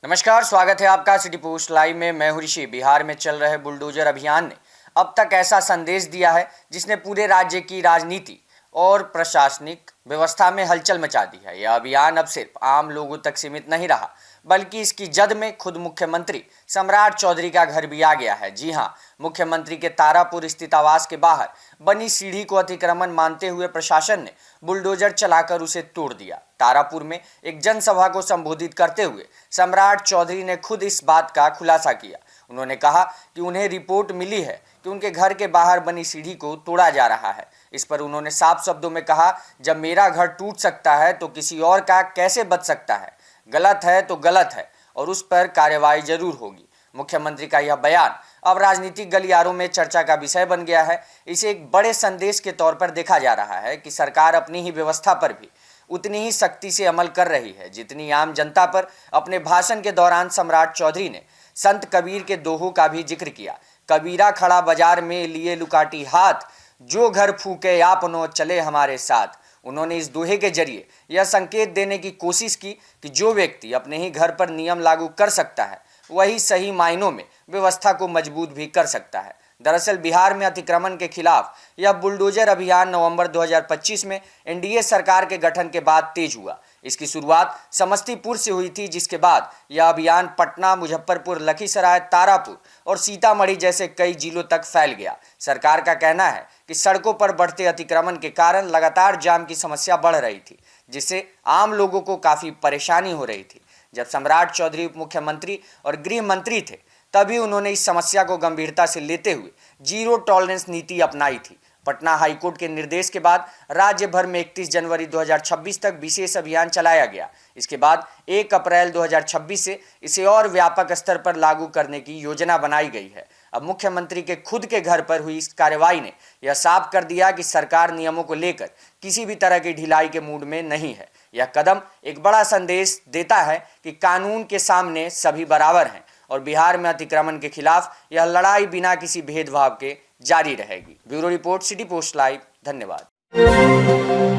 नमस्कार, स्वागत है आपका सिटी पोस्ट लाइव में। मैं हूं ऋषि। बिहार में चल रहे बुलडोजर अभियान ने अब तक ऐसा संदेश दिया है जिसने पूरे राज्य की राजनीति और प्रशासनिक व्यवस्था में हलचल मचा दी है। यह अभियान अब सिर्फ आम लोगों तक सीमित नहीं रहा, बल्कि इसकी जद में खुद मुख्यमंत्री सम्राट चौधरी का घर भी आ गया है। जी हां, मुख्यमंत्री के तारापुर स्थित आवास के बाहर बनी सीढ़ी को अतिक्रमण मानते हुए प्रशासन ने बुलडोजर चलाकर उसे तोड़ दिया। तारापुर में एक जनसभा को संबोधित करते हुए सम्राट चौधरी ने खुद इस बात का खुलासा किया। उन्होंने कहा कि उन्हें रिपोर्ट मिली है कि उनके घर के बाहर बनी सीढ़ी को तोड़ा जा रहा है। इस पर उन्होंने साफ शब्दों में कहा, जब मेरा घर टूट सकता है तो किसी और का कैसे बच सकता है? गलत है तो गलत है और उस पर कार्रवाई जरूर होगी। मुख्यमंत्री का यह बयान अब राजनीतिक गलियारों में चर्चा का विषय बन गया है। इसे एक बड़े संदेश के तौर पर देखा जा रहा है कि सरकार अपनी ही व्यवस्था पर भी उतनी ही सख्ती से अमल कर रही है जितनी आम जनता पर। अपने भाषण के दौरान सम्राट चौधरी ने संत कबीर के दोहों का भी जिक्र किया। कबीरा खड़ा बाजार में लिए लुकाटी हाथ, जो घर फूके आपनो चले हमारे साथ। उन्होंने इस दोहे के जरिए यह संकेत देने की कोशिश की कि जो व्यक्ति अपने ही घर पर नियम लागू कर सकता है वही सही मायनों में व्यवस्था को मजबूत भी कर सकता है। दरअसल बिहार में अतिक्रमण के खिलाफ यह बुलडोजर अभियान नवंबर 2025 में एनडीए सरकार के गठन के बाद तेज हुआ। इसकी शुरुआत समस्तीपुर से हुई थी, जिसके बाद यह अभियान पटना, मुजफ्फरपुर, लखीसराय, तारापुर और सीतामढ़ी जैसे कई जिलों तक फैल गया। सरकार का कहना है कि सड़कों पर बढ़ते अतिक्रमण के कारण लगातार जाम की समस्या बढ़ रही थी, जिससे आम लोगों को काफ़ी परेशानी हो रही थी। जब सम्राट चौधरी उप मुख्यमंत्री और गृह मंत्री थे, तभी उन्होंने इस समस्या को गंभीरता से लेते हुए जीरो टॉलरेंस नीति अपनाई थी। पटना हाईकोर्ट के निर्देश के बाद राज्य भर में 31 जनवरी 2026 तक विशेष अभियान चलाया गया। इसके बाद 1 अप्रैल 2026 से इसे और व्यापक स्तर पर लागू करने की योजना बनाई गई है। अब मुख्यमंत्री के खुद के घर पर हुई इस कार्रवाई ने यह साफ कर दिया कि सरकार नियमों को लेकर किसी भी तरह की ढिलाई के मूड में नहीं है। यह कदम एक बड़ा संदेश देता है कि कानून के सामने सभी बराबर हैं और बिहार में अतिक्रमण के खिलाफ यह लड़ाई बिना किसी भेदभाव के जारी रहेगी। Bureau report, city post live. धन्यवाद।